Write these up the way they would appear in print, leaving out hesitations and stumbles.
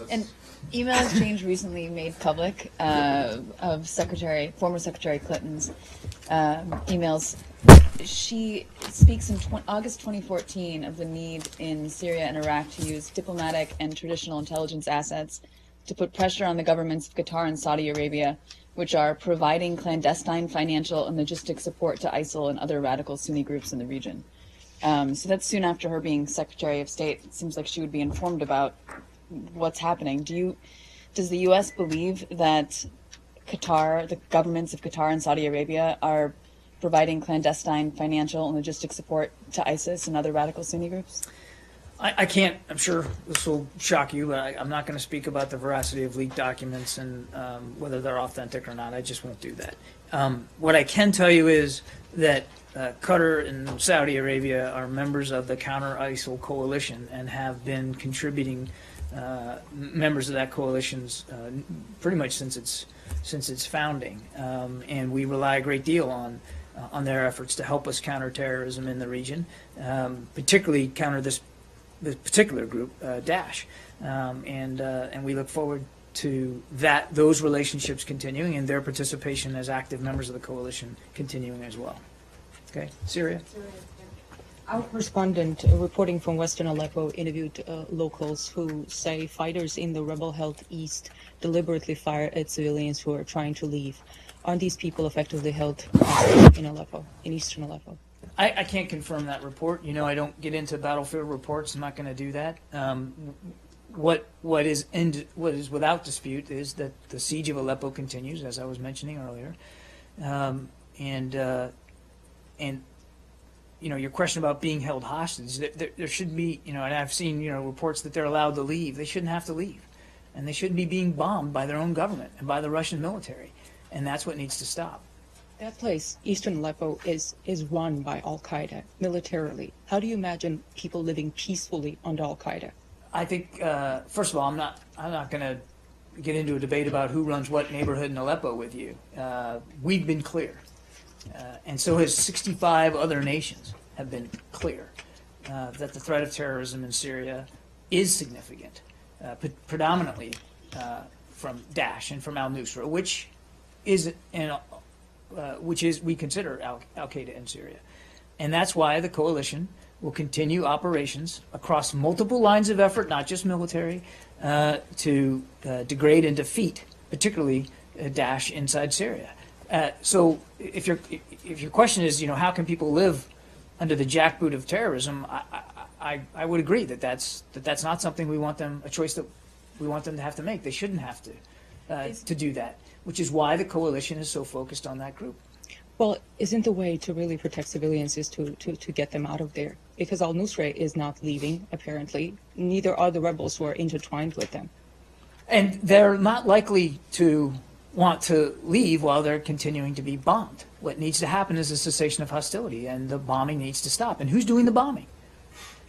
An email exchange recently made public of former Secretary Clinton's emails. She speaks in August 2014 of the need in Syria and Iraq to use diplomatic and traditional intelligence assets to put pressure on the governments of Qatar and Saudi Arabia, which are providing clandestine financial and logistic support to ISIL and other radical Sunni groups in the region. So that's soon after her being Secretary of State. It seems like she would be informed about what's happening. Does the U.S. believe that the governments of Qatar and Saudi Arabia are providing clandestine financial and logistic support to ISIS and other radical Sunni groups? I can't, I'm sure this will shock you, but I'm not going to speak about the veracity of leaked documents and whether they're authentic or not. I just won't do that. What I can tell you is that Qatar and Saudi Arabia are members of the counter-ISIL coalition and have been contributing members of that coalition's pretty much since its founding. And we rely a great deal on their efforts to help us counter terrorism in the region, particularly counter this particular group, Daesh, and we look forward to those relationships continuing and their participation as active members of the coalition continuing as well. Okay, Syria. Our correspondent reporting from Western Aleppo interviewed locals who say fighters in the rebel-held east deliberately fire at civilians who are trying to leave. Aren't these people effectively held hostage in Aleppo, in eastern Aleppo? I can't confirm that report. You know, I don't get into battlefield reports. I'm not going to do that. What is without dispute is that the siege of Aleppo continues, as I was mentioning earlier, and you know, your question about being held hostage. There should be, you know, and I've seen, you know, reports that they're allowed to leave. They shouldn't have to leave, and they shouldn't be being bombed by their own government and by the Russian military, and that's what needs to stop. That place, eastern Aleppo, is run by al-Qaeda militarily. How do you imagine people living peacefully under al-Qaeda? I think, first of all, I'm not going to get into a debate about who runs what neighborhood in Aleppo with you. We've been clear, and so has 65 other nations have been clear that the threat of terrorism in Syria is significant, predominantly from Daesh and from al-Nusra, which we consider al-Qaeda in Syria. And that's why the coalition will continue operations across multiple lines of effort, not just military, to degrade and defeat, particularly Daesh inside Syria. So if your question is, you know, how can people live under the jackboot of terrorism, I would agree that that's not something we want them, a choice that we want them to have to make. They shouldn't have to do that, which is why the coalition is so focused on that group. Well, isn't the way to really protect civilians is to get them out of there? Because al-Nusra is not leaving, apparently. Neither are the rebels who are intertwined with them. And they're not likely to want to leave while they're continuing to be bombed. What needs to happen is a cessation of hostility, and the bombing needs to stop. And who's doing the bombing?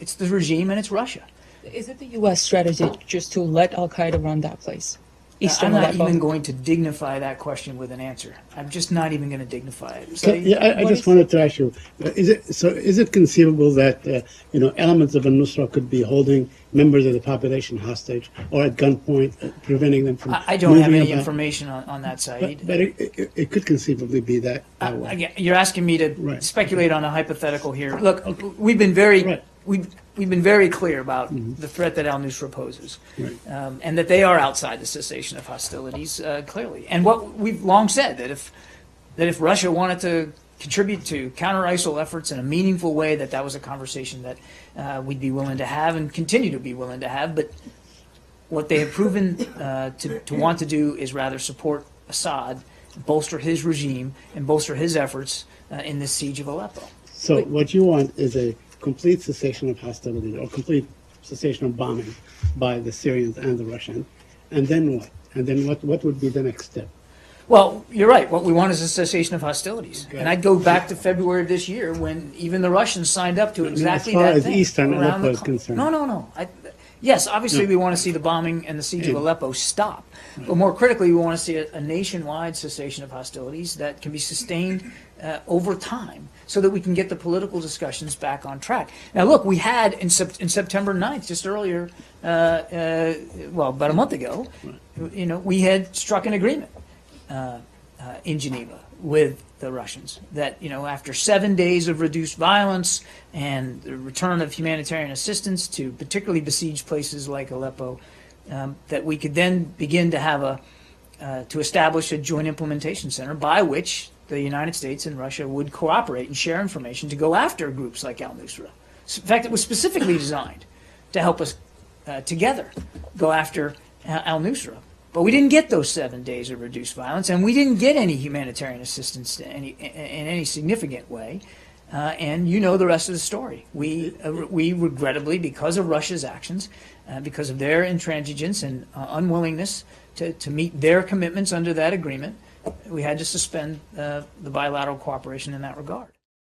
It's the regime, and it's Russia. Is it the U.S. strategy just to let al-Qaeda run that place? I'm not even going to dignify that question with an answer. I'm just not even going to dignify it. So, I just wanted to ask you: is it conceivable that elements of al-Nusra could be holding members of the population hostage or at gunpoint, preventing them from? I don't have any information on that side. But it could conceivably be that way. You're asking me to speculate on a hypothetical here. Look, we've been very clear about the threat that al-Nusra poses, and that they are outside the cessation of hostilities, clearly. And what we've long said, that if Russia wanted to contribute to counter-ISIL efforts in a meaningful way, that was a conversation that we'd be willing to have and continue to be willing to have. But what they have proven to want to do is rather support Assad, bolster his regime, and bolster his efforts in this siege of Aleppo. So what you want is a complete cessation of hostilities or complete cessation of bombing by the Syrians and the Russians. And then what? And then what would be the next step? Well, you're right. What we want is a cessation of hostilities. Okay. And I'd go back to February of this year when even the Russians signed up to exactly that thing. As far as Eastern Aleppo is concerned. No. Yes, obviously we want to see the bombing and the siege of Aleppo stop, but more critically, we want to see a nationwide cessation of hostilities that can be sustained over time so that we can get the political discussions back on track. Now, look, we had in September 9th, just earlier, well, about a month ago, we had struck an agreement in Geneva with the Russians that, after 7 days of reduced violence and the return of humanitarian assistance to particularly besieged places like Aleppo, that we could then begin to have to establish a joint implementation center by which the United States and Russia would cooperate and share information to go after groups like al-Nusra. In fact, it was specifically designed to help us together go after al-Nusra. But we didn't get those 7 days of reduced violence, and we didn't get any humanitarian assistance in any significant way. And the rest of the story. We regrettably, because of Russia's actions, because of their intransigence and unwillingness to meet their commitments under that agreement, we had to suspend the bilateral cooperation in that regard.